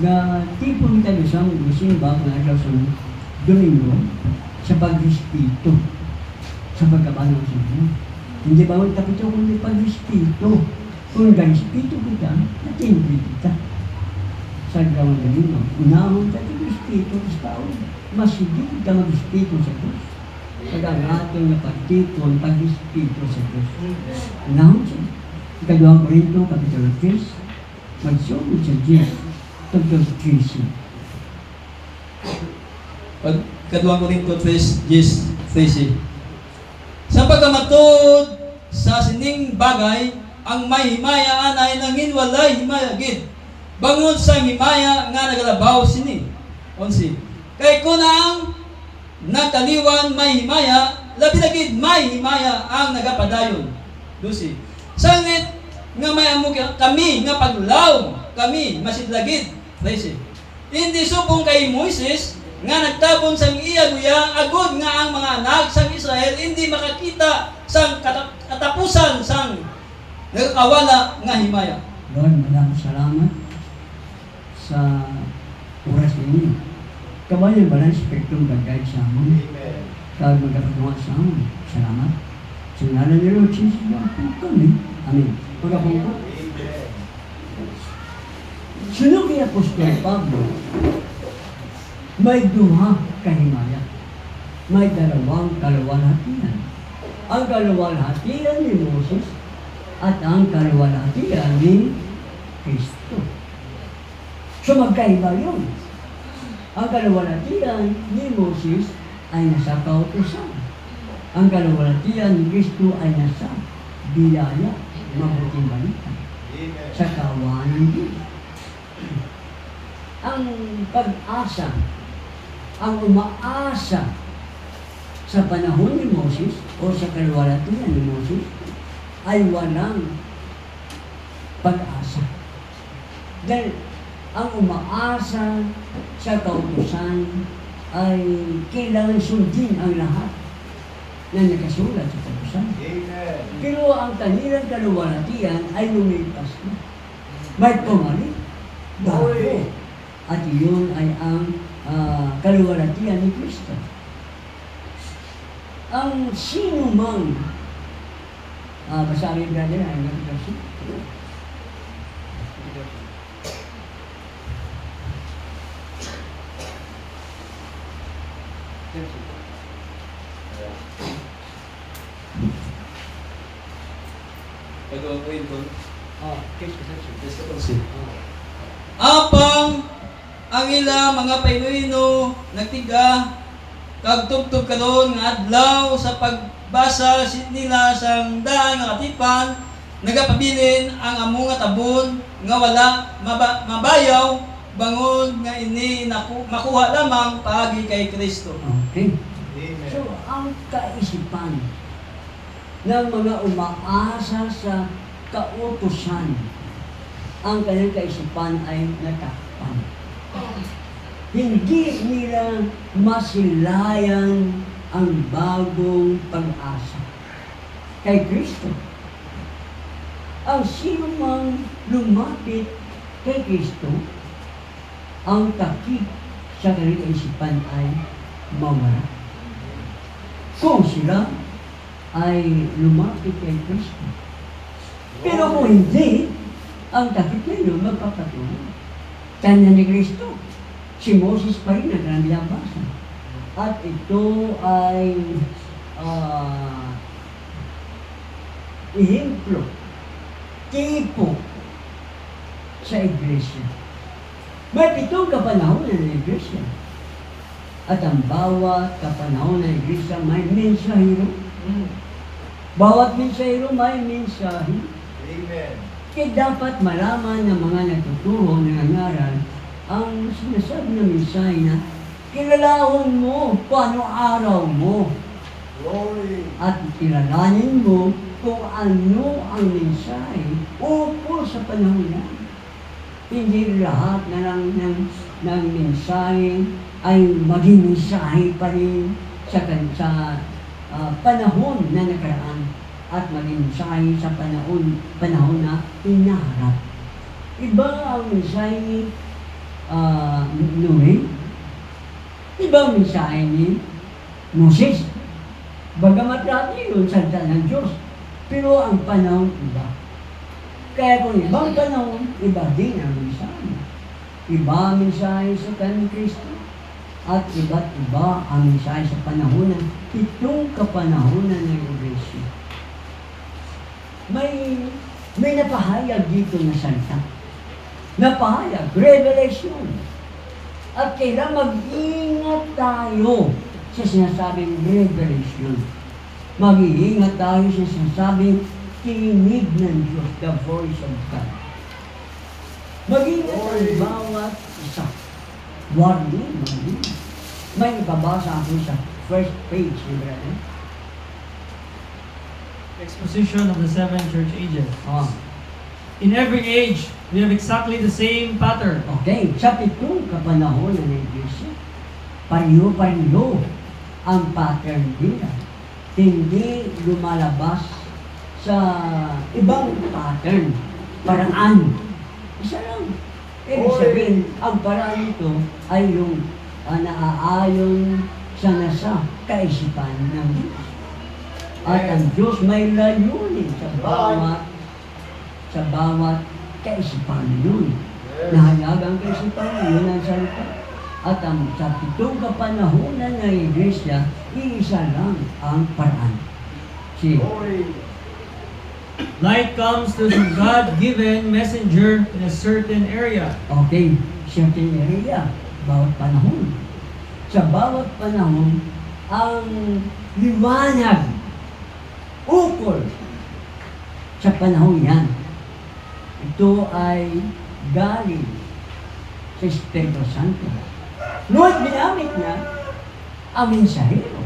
nga tipong talusang musimba nga araw sa Domingo sa pag-respito sa pagkabangon sa inyo. Hindi ba tapos ito kung pag-respito? Kung ga-respito kita, natindi kita. Sa gawang Domingo, unahon tayo respito sa tao. Mas hindi ka mag-respito sa Diyos. Pag ang ating napagtipon, pag-respito sa Diyos. Unahon siya. Ika-2 Corinto, Kapitulo 3, magsugod sa Diyos. Tugtog 13. Ika-2 Corinto 3:13. Sa pagkamatod sa sining bagay, ang may himaya anay nangin walay himaya gid. Bangon sa himaya nga nagalabaw sini. 11. Kay kunang nakaliwan may himaya, labi na gid may himaya ang nagapadayon. 12. Sangit nga may amo kami nga paglaw, kami masidlagid. 13. Hindi supong kay Moises nga nagtabon sang iya guya agud nga ang mga anak sang Israel hindi makakita sang katapusan sang nagkawala nga himaya. Lord, maraming salamat sa oras ninyo. Kabayan ba lang spektrum gagayad sa amon? Kaya magkakagawa sa amon. Salamat. Sa ngalan ni Lord Jesus, kami. Amen. Pagkapong ko. Sino kay Apostol Pablo? May duha kahimaya. May dalawang kaluwalhatian. Ang kaluwalhatian ni Moses at ang kaluwalhatian ni Kristo. So magkaiba yun. Ang kaluwalhatian ni Moses ay nasa kautusan. Ang kaluwalhatian ni Kristo ay nasa biyaya, mabuting balita. Sa kawan ng Diyos. Ang pag-asa, ang umaasa sa panahon ni Moses o sa kaluwalhatian ni Moses ay walang pag-asa. Dahil ang umaasa sa kautusan ay kailangan sundin ang lahat na nakasulat sa kautusan. Pero ang kanilang kaluwalhatian ay lumipas na. May pumalit. Bago. At iyon ay ang kaluwalhatian ni Kristo. Ang sino mang basahin brother ay nagkasi. Apang ang ila mga Pinoyno nagtiga kag tugtog karon nga adlaw sa pagbasa nila sang daan nga katipan nagapabilin ang amo nga tabon nga wala mabayaw bangon nga ini makuha lamang paagi kay Kristo. Okay. Amen. So ang kaisipan ng mga umaasa sa kautusan, ang kanilang kaisipan ay natakpan. Hindi nila masilayan ang bagong pag-asa kay Kristo. Ang sino mang lumapit kay Kristo, ang takip sa kanilang kaisipan ay mawala. Kung sila ay lumapit kay Kristo. Pero kung hindi, ang takip nila magpapatuloy. Tanya ni Kristo, si Moses pa rin ang nilabasan. At ito ay ehemplo, tipo sa iglesia. May 7 kapanahonan ng iglesia. At ang bawat kapanahon ng iglesia may mensahero. Bawat mensahero may mensahe. Amen. Kaya dapat malaman ng mga natuturo ng nangaral ang sinasabi ng mensahe na kilalahon mo paano araw mo. Glory. At kilalanin mo kung ano ang mensahe ukol sa panahon na. Hindi lahat na lang ng mensahe ay maging mensahe pa rin sa panahon na nakaraan at maging mensahe sa panahon na hinaharap. Iba ang mensahe Noe. Ibang mensahe ni Moses. Bagamat dati yun, salita ng Diyos. Pero ang panahon iba. Kaya kung ibang panahon, iba din ang mensahe. Iba ang mensahe sa kanyang Kristo. At iba't iba ang mensahe sa panahonan. Itong kapanahonan ng Iglesia. May napahayag dito na salita. Napahayag, revelation. At kailangan mag-ingat tayo sa sinasabing revelation. Mag-iingat tayo sa sinasabing tinig ng Diyos, the voice of God. Mag-ingat ang bawat isa. Warning. May ibabasa ako sa first page, brother. Exposition of the seven church ages. Oh. In every age, we have exactly the same pattern. Okay, sa pitong kapanahonan ng Iglesia, pariho-pariho ang pattern nila. Hindi lumalabas sa ibang pattern, paraan. Isa lang. Ibig sabihin, ang paraan nito ay yung naaayon sa nasa kaisipan ng Diyos. At ang Diyos may layunin sa bawat kaisipan yun. Nahayag ang kaisipan, yun ang salita. At ang sa pitong kapanahonan ng Iglesia, iisa lang ang paraan. Si Light comes to the God-given messenger in a certain area. okay, certain area, bawat panahon. Sa bawat panahon, ang liwanag, ukol, sa panahon yan. Ito ay galing sa Espiritu Santo. Ngunit ginamit niya ang mensahero.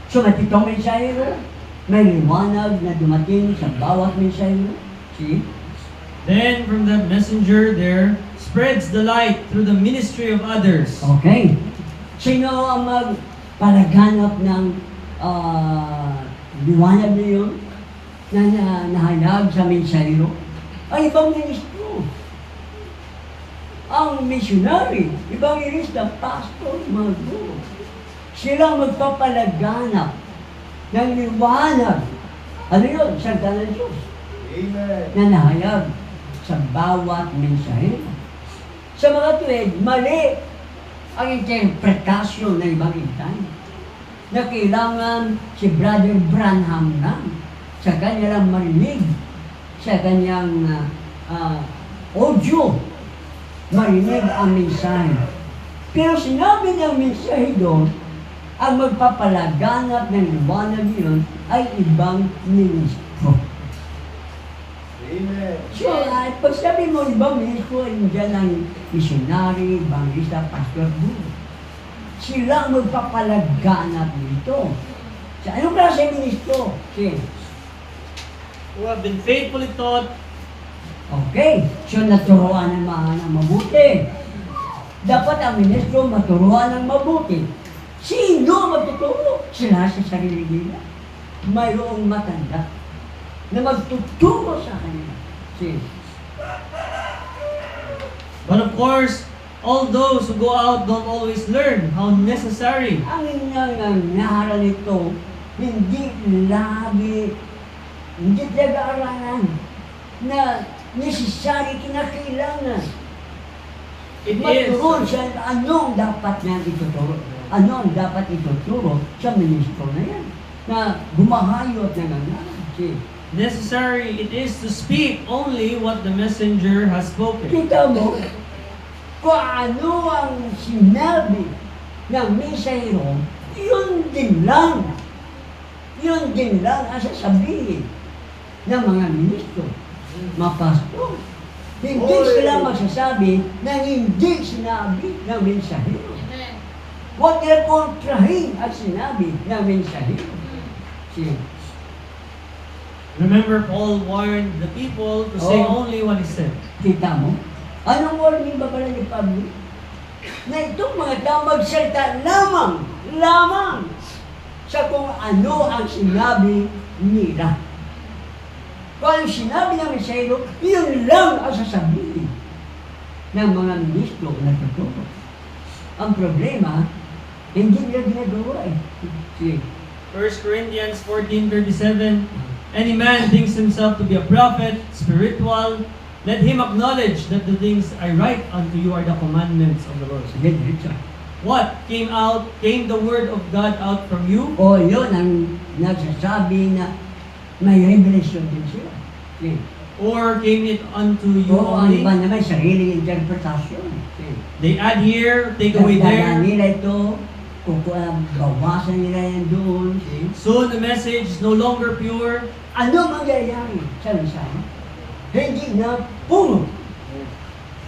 So may pitong mensahero, may liwanag na dumating sa bawat mensahero. See? Then from that messenger there spreads the light through the ministry of others. Okay. Sino ang magpalaganap ng liwanag na yun na nahayag sa mensahero? Ang ibang ministro. Ang missionary, evangelista, pastor, mga guro. Sila magpapalaganap ng liwanag. Ano yun? Salita ng Diyos. Amen. Na nahayag sa bawat mensahero. Sa mga tuwid, mali ang interpretasyon ng ibang itay. Na kailangan si Brother Branham lang sa kanyang marinig, sa kanyang audio, marinig ang mensahe. Pero sinabi ng mensahe doon, ang magpapalaganap ng liwanag yun ay ibang ministro. Amen. So, pag sabi mo ibang ministro, dyan ang missionary, evangelista, pastor, guru. Sila ang magpapalaganap nito. Sa anong klase ministro? Si Who have been faithfully taught. okay, so naturuan ng mabuti. Dapat ang ministro maturuan ng mabuti. Sino magtuturo? Sila sa sarili nila. Mayroong matanda na magtuturo sa kanila. See? But of course, all those who go out don't always learn how necessary Ang nangyari nito, hindi nag-aaralan na necessary, kinakailangan. it is. Maturon siya anong dapat niya ituturo. Ano ang dapat ituturo sa ministro na yan. Na bumahayot na nangyari. See? Necessary it is to speak only what the messenger has spoken. Kita mo, kung ano ang sinabi ng mesahero, yun din lang. Yun din lang ang sasabihin ng mga ministro, mga pastor. Hindi sila magsasabi na hindi sinabi ng mensahero. Huwag nila kontrahin ang sinabi ng mensahero. See? Remember, Paul warned the people to say Oh. only what he said. Kita mo? Anong warning ba pala ni Pablo? Na itong mga tao magsalita lamang sa kung ano ang sinabi nila. Kung ang sinabi ng mesero, yun lang ang sasabihin. ng mga ministro na nagtuturo. Ang problema, hindi nila ginagawa eh. Sige. 1 Corinthians 14:37. Any man thinks himself to be a prophet, spiritual, let him acknowledge that the things I write unto you are the commandments of the Lord. Sige, diretso. What came the word of God out from you? O yun ang nagsasabi na may revelation din sila. Sige. Or came it unto you O ang only? iba naman, sariling interpretasyon. Sige. They add here, take away Dagdagan there. nila ito, bawasan nila yan doon. Sige. Soon the message is no longer pure. Ano mangyayari sa mensahe? Hindi na puro.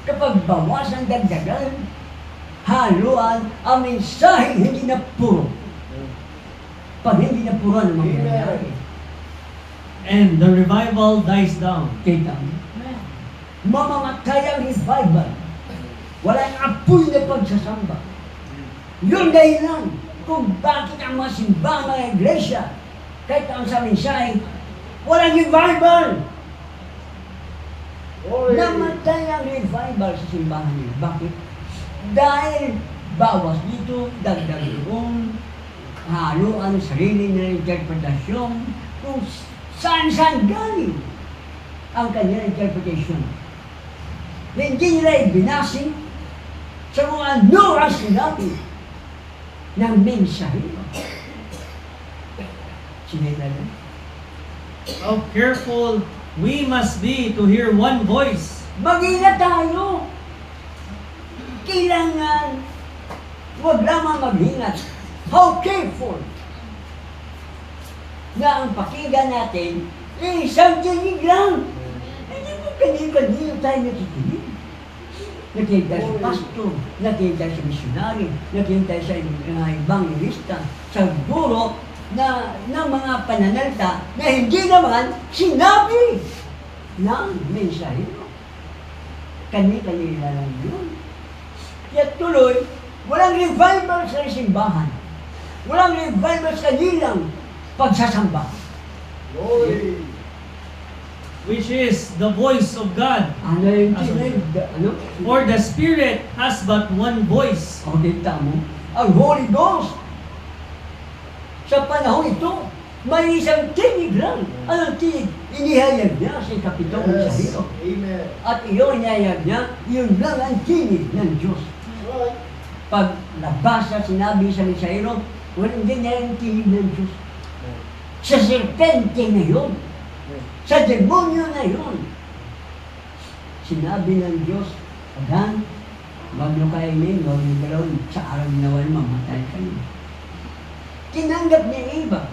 Kapag bawasan dagdagan, haluan, ang mensahe hindi na puro. Pag hindi na puro, ano mangyayari? And the revival dies down. Kita mo? Mamamatay ang revival. Walang apoy na pagsasamba. Yun dahilan kung bakit ang mga simbahan, mga iglesia, kahit ang sa mensahe, walang revival. Glory. Namatay ang revival sa simbahan niyo. Bakit? Dahil bawas dito, dagdag doon, haluan ang sarili na interpretasyon, kung saan-saan galing ang kanyang interpretation. Hindi nila ibinasing sa mga ano ang sinabi ng mensahe. Sinila na. How careful we must be to hear one voice. Mag-ingat tayo. Kailangan, huwag lamang mag-ingat. How careful na ang pakinggan natin isang tinig lang. Hindi mo kanino-kanino tayo nakikinig. Nakikinig tayo sa pastor, nakikinig tayo sa missionary, nakikinig tayo sa evangelista, sa guro na ng mga pananalita na hindi naman sinabi ng mensahe. Kani-kanila lang yun. Kaya tuloy, walang revival sa simbahan. Walang revival sa kanilang pagsasamba. Glory. Which is the voice of God. Ano yung tinig? Ano? For the Spirit has but one voice. O, kita mo? Ang Holy Ghost. Sa panahon ito, may isang tinig lang. Anong tinig? Inihayag niya sa kapitong sa Yes. hiro. Amen. At iyon inihayag niya, yun lang ang tinig ng Diyos. Right. Pag nabasa, sinabi sa Misayro, walang din niya yung tinig ng Diyos. Sa serpente na yun. Sa demonyo na yun. Sinabi ng Diyos, Adan, wag nyo kainin, wag nyo galawin, sa araw nawan, mamatay kayo. Tinanggap ni Eva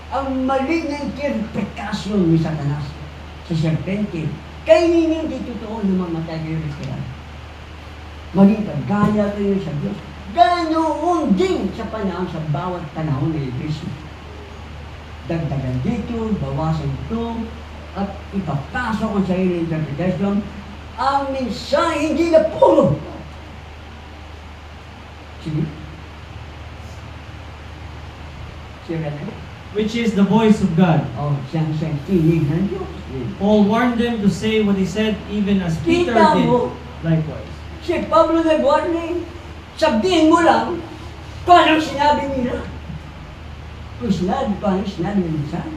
ang mali na interpretasyon ni Satanas sa serpente. Kainin hindi totoo na mamatay kayo literal. Maging kagaya kayo sa Diyos. Ganoon din sa panahon sa bawat panahon ng Iglesia. Dagdagan dito, bawasan ito, at ipapasok ang sarili interpretation. Ang mensahe hindi na puro. Sige. Sige na. Which is the voice of God. O, siyang tinig ng Diyos. Paul warned them to say what he said, even as Peter Kita did mo, likewise. si Pablo nag-warning, sabihin mo lang kung anong sinabi nila. Kung sinabi ko anong sinabi ng mensahe.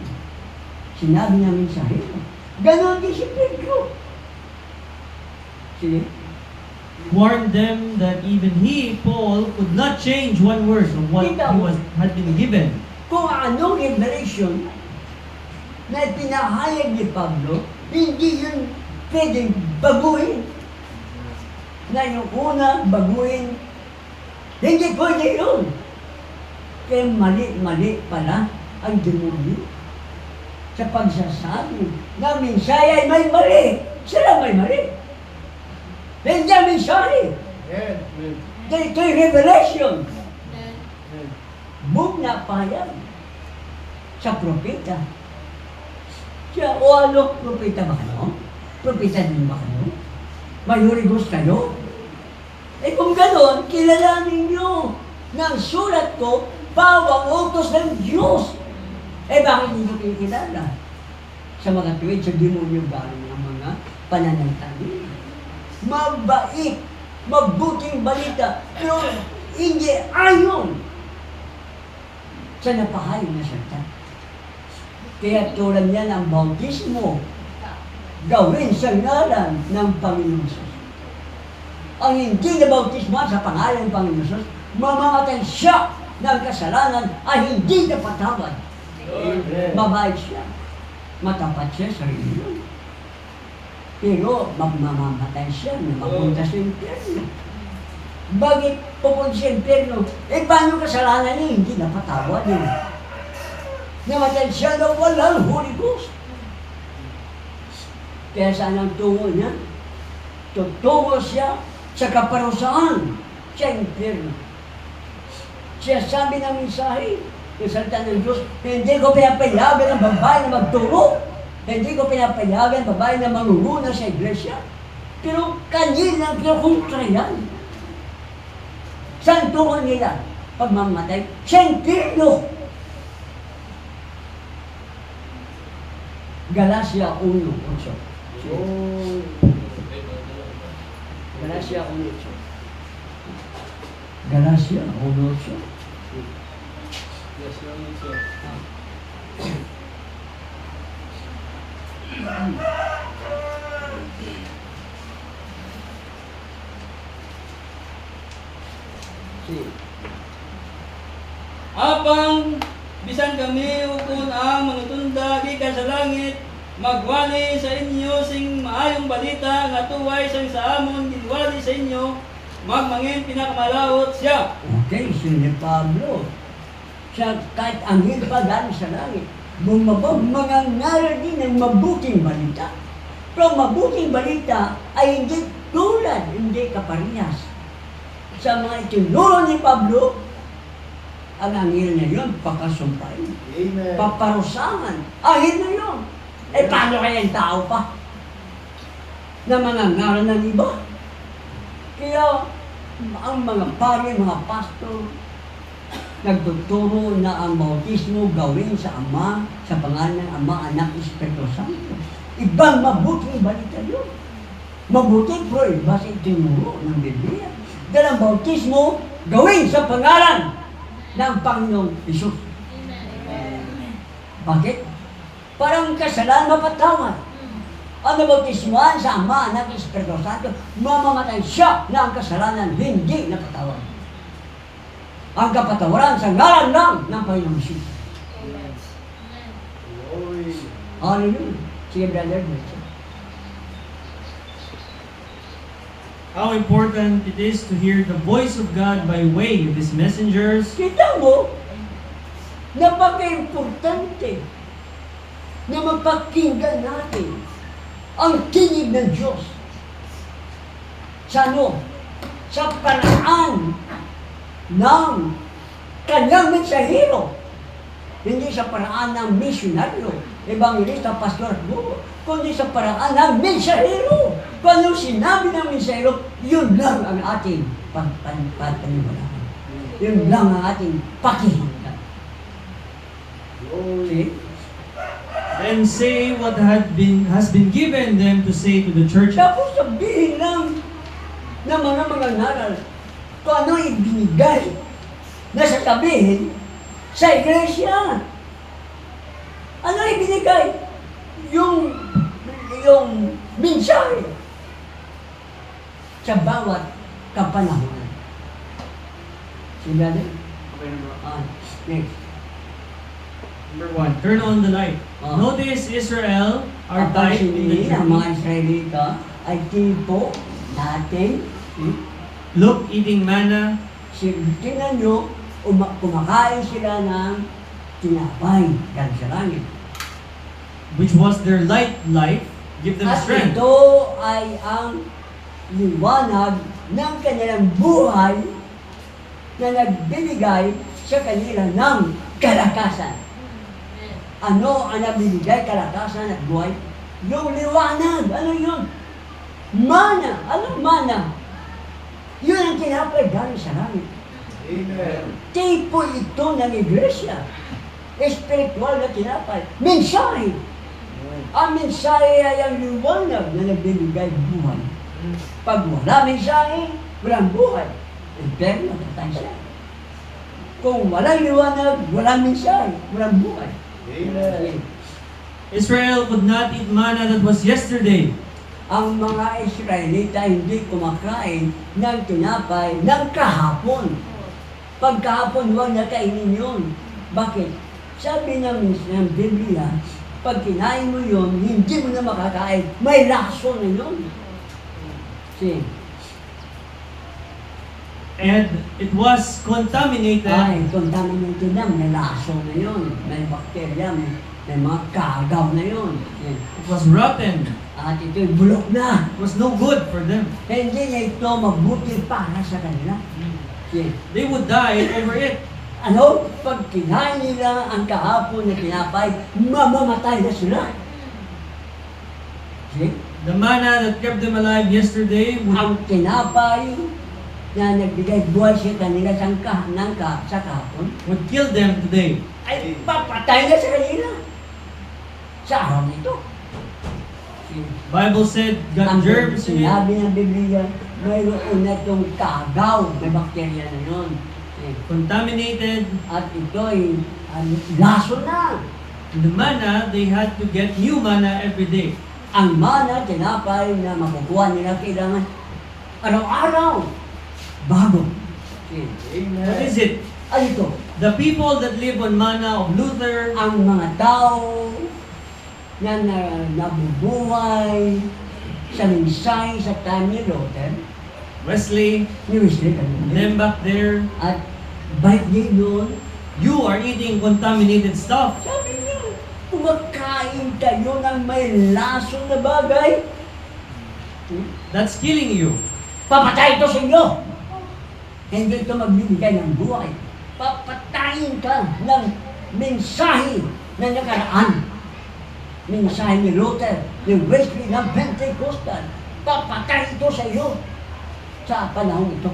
Sinabi ng mensahe. Ganon din si Pedro. Sige. Warned them that even he, Paul, could not change one word of what he had been given. Kung anong revelation na pinahayag ni Pablo, hindi yun pwedeng baguhin. Na yung una, baguhin. Hindi pwede yun. Kaya mali-mali pala ang demonyo sa pagsasabi na mensahe ay may mali. Sila may mali. Hindi ang mensahe. Amen. Ito'y revelation. Book na payag sa propeta. Siya, o ano, propeta ba kayo? Propeta din ba kayo? May Holy Ghost kayo? Eh kung gano'n, kilalanin nyo na ang sulat ko, bawang utos ng Diyos. Eh bakit hindi nyo kinikilala? Sa mga tuwid, sa demonyo galing ang mga pananalita nila. mabait, mabuting balita, pero hindi ayon sa napahayo na salita. Kaya tulad niyan ang bautismo, gawin sa ngalan ng Panginoon Jesus. Ang hindi na bautismo sa pangalan ng Panginoon Jesus, mamamatay siya ng kasalanan ay hindi napatawad. Amen. Mabait siya. Matapat siya sa reliyon. Pero mamamatay siya na mapunta sa impyerno. Bakit pupunta sa impyerno? Eh, paano kasalanan niya? Hindi napatawad yun. Namatay siya na walang Holy Ghost. Kaya saan ang tungo niya? Tutungo siya sa kaparusaan sa impyerno. Siya sabi ng mensahe, yung salita ng Diyos, hindi ko pinapayagan ang babae na magturo. Hindi ko pinapayagan ang babae na mangunguna sa iglesia. Pero kanilang kinukontra yan. Saan tungo nila? Pagmamatay, sa impyerno. Galacia 1:8. Glory. Galacia 1:8. Galacia 1:8. Yes, Your Honor. Apang bisan kami ukon ang manutunda gikan sa langit, magwali sa inyo sing maayong balita nga tuway sang sa amon ginwali sa inyo, magmangin pinakamalawot siya. Okay, si Pablo. Siya kahit anghel pa galing sa langit. Mga ngaral din ng mabuting balita. Pero mabuting balita ay hindi tulad, hindi kaparehas. Sa mga itinuro ni Pablo, ang anghel na yun, pakasumpay. Amen. Paparusahan. Ahil na yun. Eh, paano kaya yung tao pa? Na mga ngaral ng iba. Kaya, ang mga pari, mga pastor, nagtuturo na ang bautismo gawin sa Ama, sa pangalan ng Ama, Anak, Espiritu Santo. Ibang mabuting balita yun. Mabuti, pero iba sa itinuro ng Biblia. Dahil ang bautismo gawin sa pangalan ng Panginoong Isus. Bakit? Parang kasalanan mapatawad. Ang nabautismuhan sa Ama, Anak, Espiritu Santo, mamamatay siya na ang kasalanan hindi napatawad. Ang kapatawaran sa ngalan lang ng Panginoong Isus. Glory. Hallelujah. Sige, brother. How important it is to hear the voice of God by way of His messengers. Kita mo, napaka-importante na mapakinggan natin ang tinig ng Diyos. Sa ano? Sa paraan ng kanyang mensahero. Hindi sa paraan ng misyonaryo, evangelista, pastor, guro, kundi sa paraan ng mensahero. Kung anong sinabi ng mensahero, yun lang ang ating pagpaniwalaan. Yun lang ang ating pakihinggan. Glory. See? Then say what has been given them to say to the churches. Tapos sabihin lang ng mga naral kung ano ibinigay na sasabihin sa iglesia. Ano ibinigay? Yung mensahe sa bawat kapanahonan. Sige, next. Number 1, turn on the light. Ah. Notice Israel, our Ang type in the ang mga church. Israelita ay tipo natin. Look, eating manna. Tingnan nyo, kumakain sila ng tinapay galing sa langit. Which was their light life, give them At strength. ito ay ang liwanag ng kanilang buhay na nagbibigay sa kanila ng kalakasan. Ano ang nagbibigay kalakasan at buhay? Yung liwanag. Ano yun? Mana. Anong mana? Yun ang tinapay galing sa langit. Amen. Tipo ito ng iglesia. Espiritual na tinapay. Mensahe. Ang mensahe ay ang liwanag na nagbibigay buhay. Pag wala mensahe, walang buhay. Impyerno, patay siya. Kung walang liwanag, walang mensahe, walang buhay. Amen. Israel could not eat manna that was yesterday. Ang mga Israelita hindi kumakain ng tinapay ng kahapon. Pagkahapon, huwag na kainin yun. Bakit? Sabi ng Biblia, pag kinain mo yun, hindi mo na makakain. May laso na yun. See? And it was contaminated. Ay, contaminated na, may laso na yun. May bakterya, may mga kagaw na yun. See? It was rotten. At ito'y bulok na. It was no good for them. Hindi na ito mabuti para sa kanila. See? They would die over it. Ano? Pag kinain nila ang kahapon na tinapay, mamamatay na sila. See? The manna that kept them alive yesterday would Ang tinapay na nagbigay buhay sa kanila sa kahapon, would kill them today. ay papatay na sa kanila. Sa araw nito. See? Bible said got Ang germs in it. sinabi ng Biblia, mayroon na itong kagaw, may bakterya na yun. See? Contaminated. At ito'y laso na. The manna, they had to get new manna every day. Ang mana, tinapay na makukuha nila kailangan araw-araw. Bago. See? What is it? Ano ito? The people that live on manna of Luther, Ang mga tao na nabubuhay sa mensahe sa time ni Luther, Wesley, ni Wesley kanina. them back there, At balik din doon, you are eating contaminated stuff. sabi niya, kumakain kayo ng may laso na bagay. That's killing you. Papatay ito sa inyo. Hindi ito magbibigay ng buhay. Papatayin ka ng mensahe na nakaraan. Mensahe ni Luther, ni Wesley, ng Pentecostal. Papatay ito sa iyo sa panahon ito.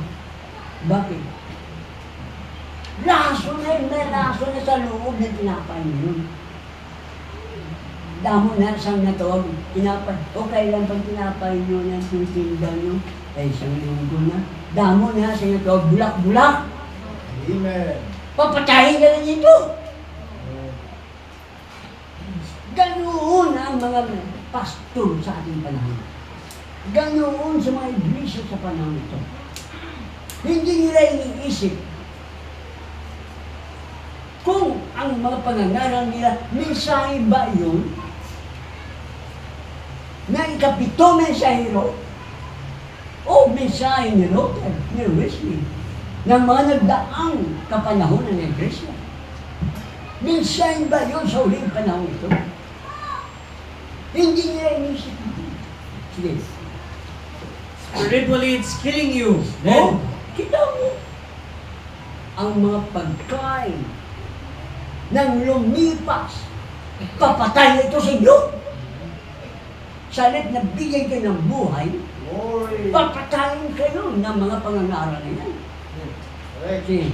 Bakit? Laso na yun, may laso na sa loob ng tinapay niyo. Damo na siyang natawag, tinapay. Okay lang pag tinapay niyo ng tintinda niyo, ay isang linggo na. Damo na siyang natawag, bulak-bulak. Amen. Papatayin ka na dito. Ganoon ang mga pastor sa ating panahon. Ganoon sa mga iglesia sa panahon ito. Hindi nila iniisip kung ang mga pangangaral nila, mensahe ba yun? Na ikapito mensahero? O mensahe ni Luther, ni Wesley, ng mga nagdaang kapanahonan ng Iglesia? Mensahe ba yun sa uling panahon ito? Hindi nila inisip. Sige. Spiritually, it's killing you. Oh, Then, kita mo. Ang mga pagkain ng lumipas, papatay ito sa inyo. Salit na bigay kayo ng buhay, Glory. papatayin kayo ng mga pangangaral na yan. Correct. Sige.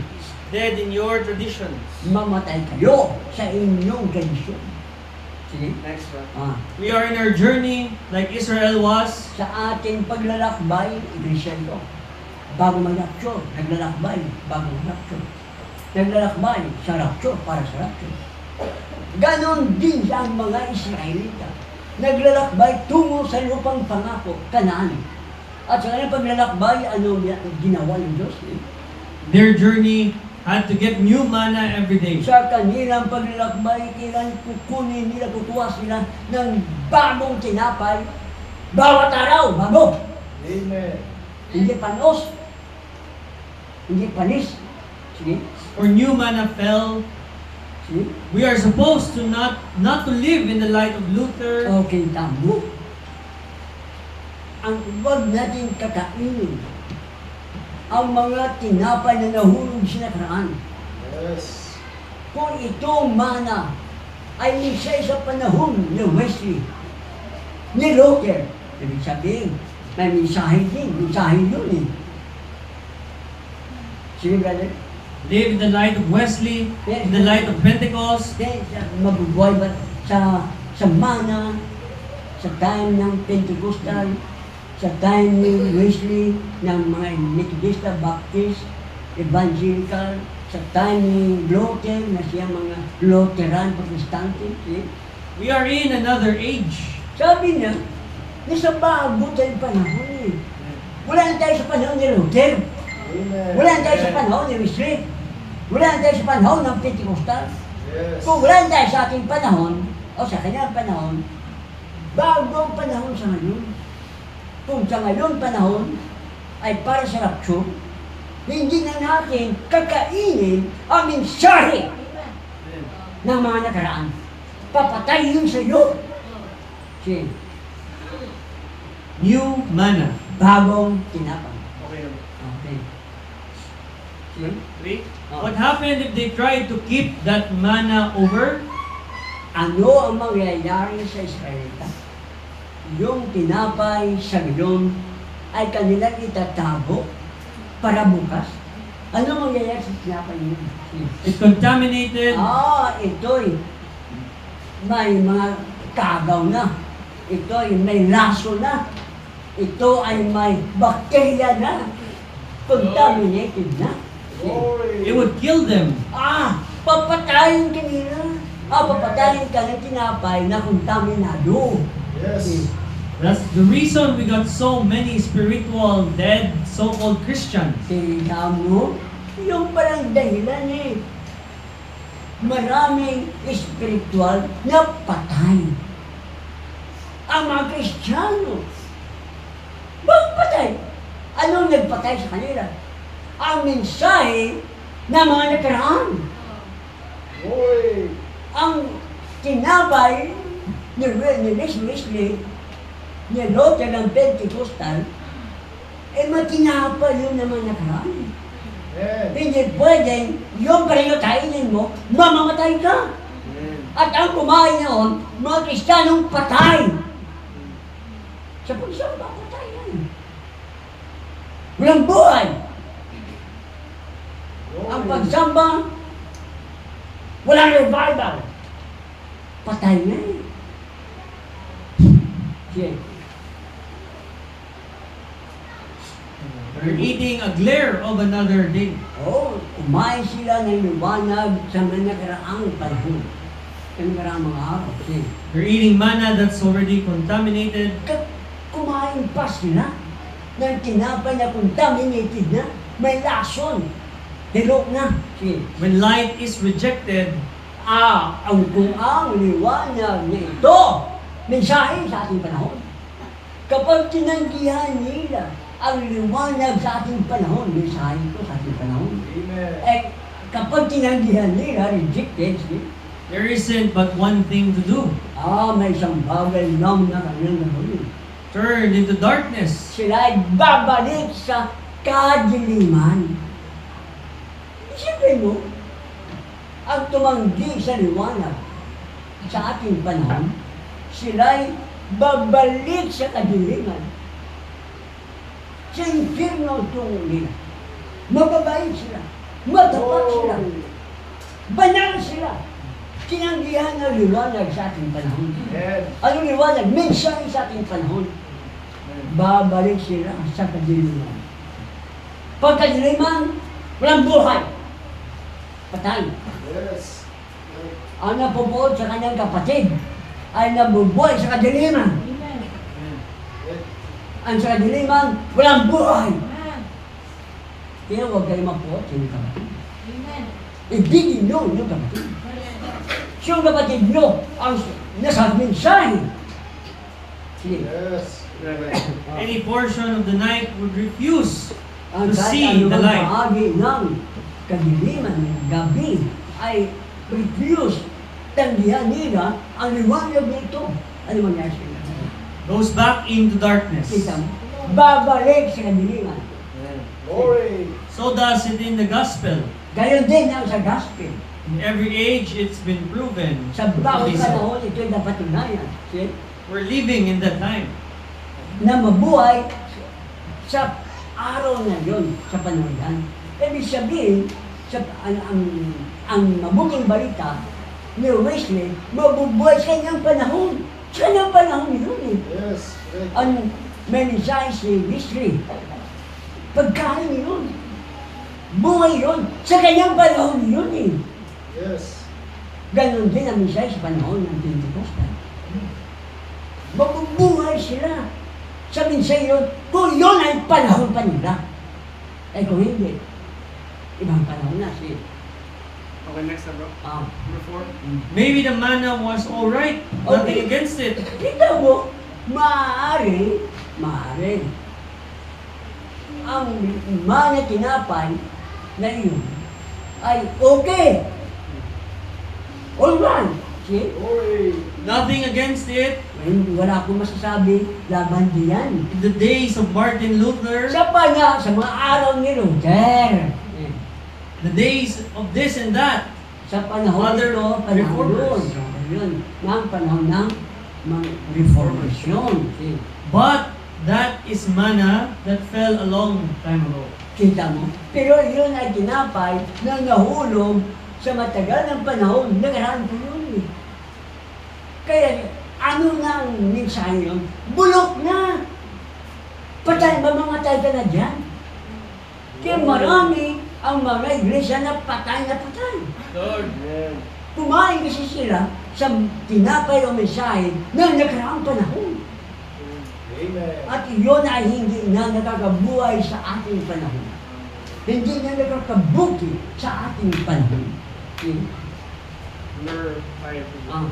dead in your traditions. Mamatay kayo sa inyong tradisyon. Sige. Next one. Ah, We are in our journey like Israel was. sa ating paglalakbay, iglesia ito. Bago mag-rapture, naglalakbay, bago mag-rapture. Naglalakbay sa rapture, para sa rapture. Ganon din ang mga Israelita. Naglalakbay tungo sa lupang pangako, Kanaan. At sa kanilang paglalakbay, ano ginawa ng Diyos? Their journey had to get new manna every day. Sa kanilang paglalakbay, kailan kukunin nila, kukuha sila ng bagong tinapay. Bawat araw, bago. Amen. Hindi panos. Hindi panis. Sige. Or new manna fell. Sige. We are supposed to not to live in the light of Luther. Okay, tamo. Ang huwag natin kakainin ang mga tinapay na nahulog sa nakaraan. Yes. Kung itong mana ay isa sa panahon ni Wesley, ni Luther, ibig sabihin, may mensahe din, mensahe yun eh. Sige, brother. Live in the light of Wesley, in the light of Pentecost. Mabubuhay ba sa mana, sa time ng Pentecostal, sa sa time ni Wesley ng mga Methodista, Baptist, Evangelical, sa time ni Luther na siya mga Lutheran, Protestante. See? We are in another age. Sabi niya, nasa bago tayong panahon eh. Wala na tayo sa panahon ni Luther. Amen. Wala na tayo sa panahon ni Wesley. Wala na tayo sa panahon ng Pentecostal. Yes. Kung wala na tayo sa ating panahon, o sa kanyang panahon, bago ang panahon sa ngayon. Kung sa ngayon panahon ay para sa rapture, hindi na natin kakainin ang mensahe ng mga nakaraan. Papatay yun sa iyo. Sige, New manna. bagong tinapang. Okay. Okay. Sige. Wait. What happened if they tried to keep that manna over? Ano ang mangyayari sa Israelita? Yung tinapay sa ngayon ay kanilang itatago para bukas. Ano mangyayari sa tinapay yun? It contaminated. Ito'y may mga kagaw na. Ito'y may laso na. Ito ay may bakterya na. Contaminated na. Glory. It would kill them. Papatayin ka nila. Papatayin ka ng tinapay na kontaminado. Yes. That's the reason we got so many spiritual dead so-called Christians. Tingnan mo, yung parang dahilan eh. Maraming spiritual na patay. Ang mga Kristiyano. Bakit patay? Anong nagpatay sa kanila? Ang mensahe ng mga nakaraan. Glory. Ang tinapay ni Wesley, ni Luther ng Pentecostal, matinapay yun naman nakaraan. Amen. Hindi pwedeng yung pareho kainin mo, mamamatay ka. Amen. At ang kumain noon, mga Kristiyanong patay. Sa pagsamba, patay yan. Walang buhay. Ang Glory. pagsamba, walang revival. Patay na eh. Sige. They're eating a glare of another day. Kumain sila ng liwanag sa mga nakaraang panahon. Sa nakaraang mga araw. Sige. They're eating manna that's already contaminated. Kumain pa sila ng tinapay na contaminated na, may lason, hilok na. Sige. When light is rejected, Kung ang liwanag na ito, mensahe sa ating panahon. Kapag tinanggihan nila ang liwanag sa ating panahon, mensahe ito sa ating panahon. Amen. Kapag tinanggihan nila, rejected, sige. there isn't but one thing to do. May isang bagay lang na kanilang gagawin. Turn into darkness. Sila ay babalik sa kadiliman. Isipin mo, ang tumanggi sa liwanag sa ating panahon, sila ay babalik sa kadiliman. Sa impyerno ang tungo nila. Mababait sila. Matapat sila. Banal sila. Tinanggihan ng liwanag sa ating panahon. Amen. Anong liwanag? Mensahe sa ating panahon. Babalik sila sa kadiliman. Pag kadiliman, walang buhay. Patay. Yes. Ang napupuot sa kanyang kapatid ay nabubuhay sa kadiliman. Ang sa kadiliman, walang buhay. Kaya huwag kayo mapuot sa inyong kapatid. Ibigin nyo yung kapatid. Siyang kapatid nyo ang nasa mensahe. Sige. Yes. Any portion of the night would refuse Ang to kahit see anumang the light. bahagi ng kadiliman ng gabi ay refuse, tanggihan nila ang liwanag nito. Ano mangyari sa kanila? Goes back into darkness. Kita mo? Babalik sa kadiliman. Glory. So does it in the gospel. Gayon din ang sa gospel. In every age, it's been proven. Sa bawat to be so. panahon, ito'y napatunayan. See? We're living in that time. Na mabuhay sa araw na yun, sa panahon yan. Ibig sabihin, ang mabuting balita ni Wesley, mabubuhay sa kanyang panahon. Sa kanyang panahon yun eh. Yes. Ang may mensahe si Mystery. Pagkain yun. Buhay yun. Sa kanyang panahon yun eh. Yes. Ganon din ang mensahe sa panahon ng Pentecostal. Mabubuhay sila. Sa mensahe yun, kung yun ay panahon pa nila. Eh kung hindi, ibang panahon na siya. Okay, next na bro. Number 4. Maybe the manna was alright. Nothing against it. Kita mo, maaari, ang mana tinapay na iyon ay okay. Alright. See? Glory. Nothing against it. Wala akong masasabi laban diyan. In the days of Martin Luther, Sa mga araw ni Luther. the days of this and that, Sa panahon Other nito, panahon reformers. yun. Ng panahon ng mga reformasyon. See? but that is manna that fell a long time ago. Kita mo? Pero yun ay tinapay na nahulog sa matagal ng panahon. Nagaraan ko yun eh. Kaya ano na ang mensahe yun? Bulok na! Patay, mamamatay ka na dyan. Kaya marami ang mga iglesia na patay. Lord. Amen. Kumain kasi sila sa tinapay o mensahe na nakaraang panahon. Amen. At iyon ay hindi na nakakabuhay sa ating panahon. Hindi na nakakabuti sa ating panahon. Number 5. Ah,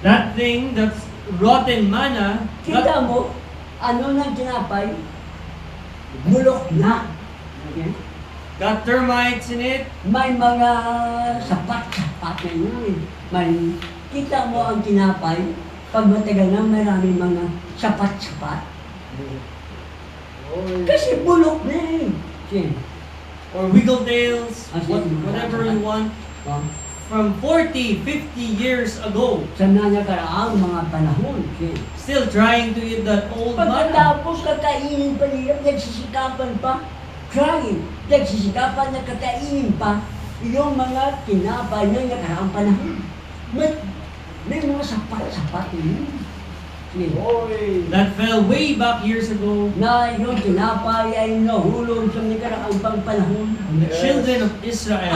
That thing that's rotten manna, kita mo, ano nang tinapay? Bulok na. Okay? got termites in it. May mga sapat-sapat na yun eh. Kita mo ang tinapay, pag matagal na maraming mga sapat-sapat. Glory. Kasi bulok na eh. Okay. Or wiggle tails, Ah, whatever you want. Ah, From 40, 50 years ago, sa nakaraang mga panahon. Okay. still trying to eat that old manna. Pagkatapos kakainin pa nila, nagsisikapan pa, trying, nagsisikapan na kakainin pa yung mga tinapay na nakaraang panahon. May mga sapat-sapat yun. Okay. Glory. That fell way back years ago. Na yung tinapay ay nahulog sa nakaraang pang panahon. And the Yes. children of Israel,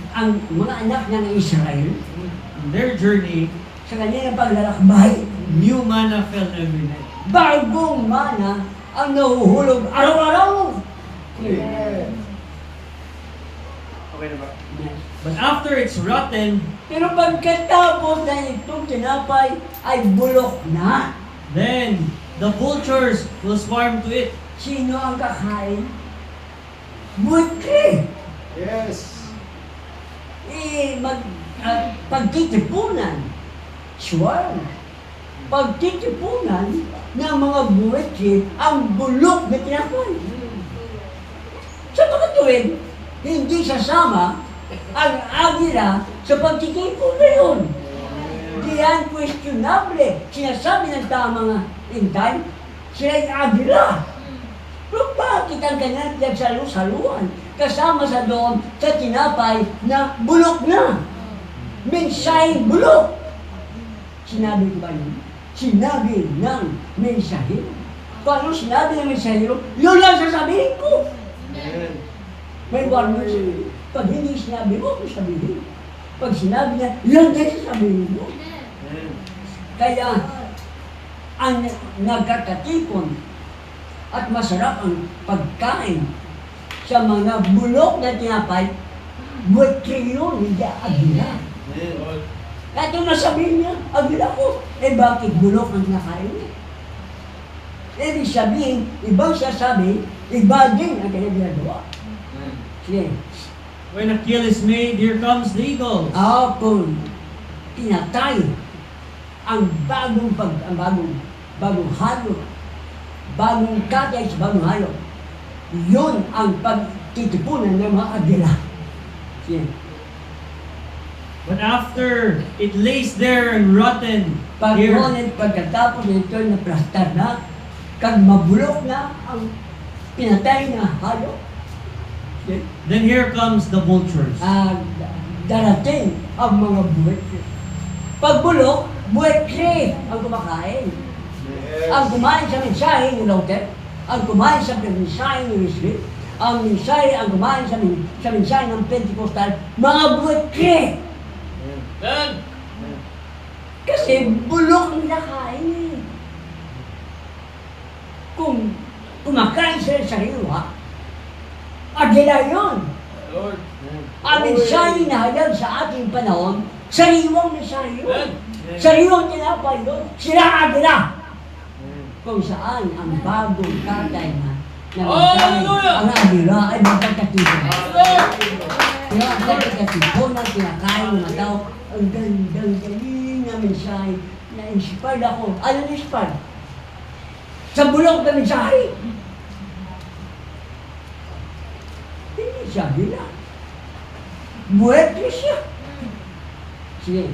Ang mga anak ng Israel, in their journey, sa kanilang paglalakbay, new manna fell every night. bagong mana ang nahuhulog araw-araw. Okay. Amen. Okay na ba? Yes. But after it's rotten, Pero pagkatapos na itong tinapay ay bulok na, then the vultures will swarm to it. sino ang kakain? Buti! Yes. Pagtitipunan, sure. Pagtitipunan ng mga buwiti ang bulok na tinapay. Sa pagkatuwid, hindi sasama ang agila sa pagtitipon na yun. Diyan questionable. Sinasabi ng tamang intay, sila'y agila. Pero bakit ang kanyang pinagsalu-saluan kasama sa doon sa tinapay na bulok na? Mensaheng bulok. Sinabi ko ba yun? Sinabi ng mensahero. Kung ano sinabi ng mensahero, yun lang sasabihin ko. Amen. May warning siya. Pag hindi sinabi mo, kung sabihin. Pag sinabi niya, yun din sasabihin mo. Amen. Kaya, ang nagkakatipon at masarap ang pagkain sa mga bulok na tinapay, buwetri yun, hindi agila. Amen. At yung nasabihin niya, agila ko, eh bakit bulok ang kinakain niya? Ibig sabihin, ibang sasabi, iba din ang kanyang ginagawa. Sige. When a kill is made, here comes the eagles. Kung tinatay ang bagong halo, bagong katay sa bagong halo, yun ang pagtitipunan ng mga agila. Sige. But after it lays there and rotten, here, Ngunit pagkatapos nito na plastar na, kag mabulok na ang pinatay na halo, sige, then here comes the vultures. darating ang mga buwet. Pag bulok, buwet ang kumakain. Ang kumain sa mensahe ni Luther, ang kumain sa mensahe ni Wesley, ang kumain sa mensahe ng Pentecostal, mga buwetke. Amen. Kasi bulok ang nakain eh. Kung kumakain sila sa sariwa, agila yun. Lord. Ang mensahe na hayag sa ating panahon, sariwang mensahe yun. Amen. Sariwang tinapay yun. Sila agila. Kung saan ang bagong tatay na Hallelujah! ang agila ay magpagkatipo. Lord. Kaya ang pagkakatipo na kinakain ng mga tao, ang gandang-galing na mensahe na inspired ako. Ano na-inspired? Sa bulok na mensahe. Hindi siya bila. Muerte siya. Sige.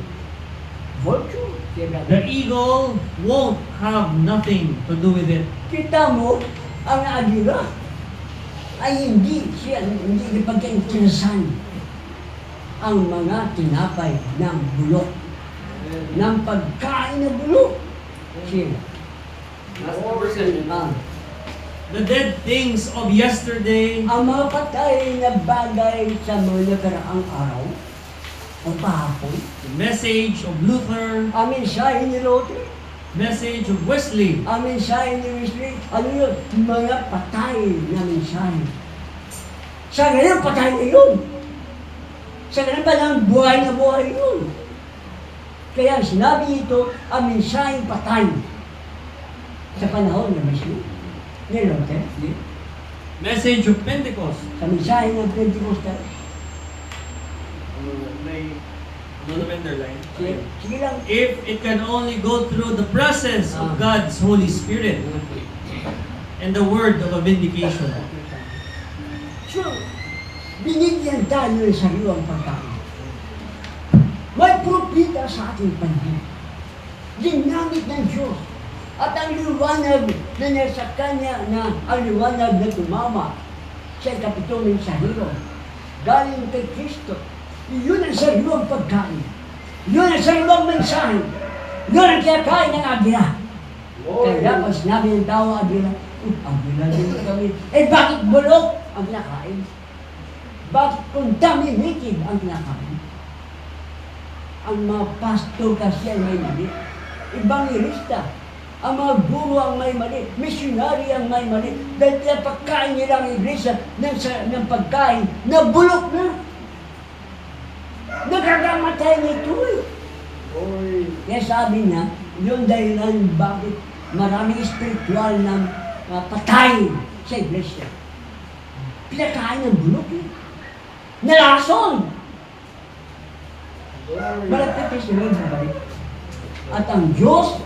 Virtue. Sige, brother. The eagle won't have nothing to do with it. Kita mo, ang agila ay hindi ipagkainteresan ang mga tinapay ng bulok, ng pagkain ng bulok. Sige. Last number 7. Ah, The dead things of yesterday ang mga patay na bagay sa mga nakaraang araw o kahapon, the message of Luther, ang mensahe ni Luther, message of Wesley, ang mensahe ni Wesley, ano yun? Mga patay na mensahe. Sa ngayon, patay na yun. Sa ngayon pa lang, buhay na buhay yun. Kaya sinabi ito, ang mensaheng patay sa panahon ni Wesley, ni Luther, message of Pentecost. sa mensahe ng Pentecostal. May Another underline. Sige lang. If it can only go through the presence of Ah. God's Holy Spirit and the word of a vindication. So, binigyan tayo ng sariwang pagkain. May propita sa ating panahon. Ginamit ng Diyos. At ang liwanag na nasa kanya ang liwanag na tumama sa ikapitong mensahero galing kay Kristo. Yun ang sariwang pagkain. Yun ang sariwang mensahe. Yun ang kinakain ng agila. Kaya pag sinabi ng tao agila, agila din kami. Bakit bulok ang kinakain? Bakit contaminated ang kinakain? Ang mga pastor kasi ay may mali. Evangelista, ang mga guro ang may mali. Missionary ang may mali. Dahil pinapakain nila ang iglesia ng pagkain na bulok na. Nagkakamatay nito eh. Kaya sabi niya, yung dahilan bakit maraming spiritual na patay sa iglesia. Pinakain ng bulok eh. Nalason! Malapit si Lord na balik. At ang Diyos,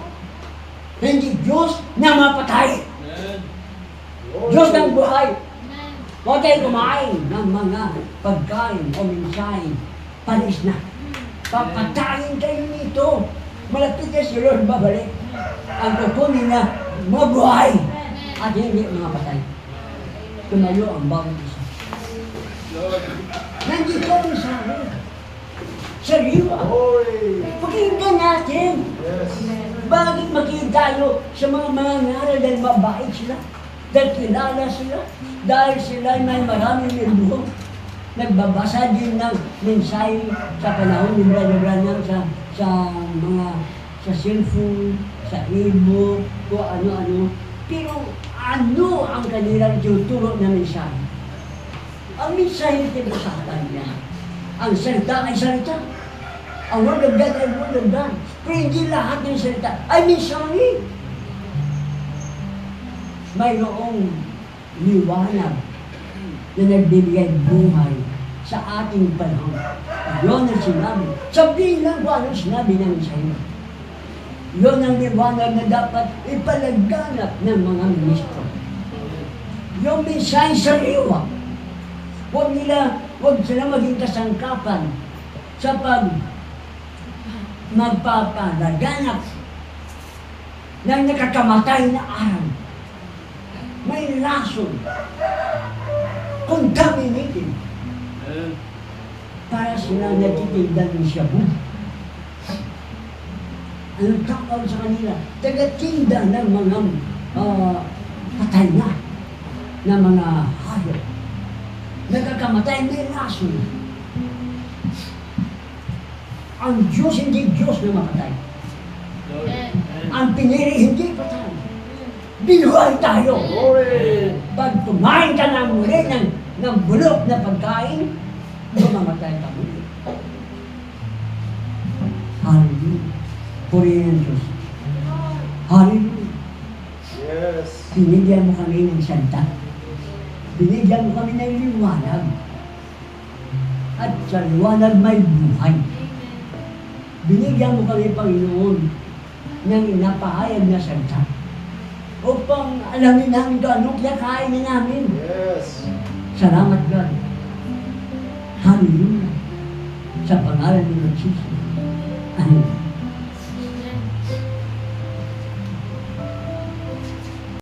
hindi Diyos na mapatay. Diyos ng buhay. Huwag kayo kumain ng mga pagkain o mensahe. Panis na. Papatayin kayo nito. Malapit na si Lord babalik. Ang kukunin na mabuhay at hindi mga patay. Tumayo ang bawat isa. Nandito ang mensahe. Sariwa. Pakinggan natin. Bakit magiging tayo sa mga ngaral dahil mabait sila? Dahil kilala sila? Dahil sila may maraming libo? Nagbabasa din ng mensahe sa panahon ni Brother Branham sa cellphone, sa ebook, o ano-ano. Pero ano ang kanilang tuturo na mensahe? Ang mensahe ito sa kanila. Ang salita ay salita. Ang word of God ay word of God. Pero hindi lahat ng salita ay mensahe. Mayroong liwanag na nagbibigay buhay sa ating panahon. Yun ang sinabi. Sabihin lang kung anong sinabi namin sa inyo. Yun ang liwanag na dapat ipalaganap ng mga ministro. Yung mensahe sariwa. Huwag sila maging kasangkapan sa magpapalaganap ng nakakamatay na araw. May lason. Contaminated. Para sila natitigdan ng shabu. Anong tawag sa kanila? Tagatinda ng mga patay na mga hayop. Nagkakamatay, may rason. Ang Diyos hindi Diyos na mapatay. Ang pinili hindi patay. Binuhay tayo. Pag kumain ka ng muli ng bulok na pagkain, mamamatay ka muli. Hallelujah. Purihin ang Diyos. Hallelujah. Yes. Binigyan mo kami ng salita. Binigyan mo kami ng liwanag. At sa liwanag may buhay. Binigyan mo kami, Panginoon, ng napahayag na salita. Upang alamin namin ito, anong kinakain na namin. Yes. Salamat, God. Hallelujah. Sa pangalan ni Jesus. Amen.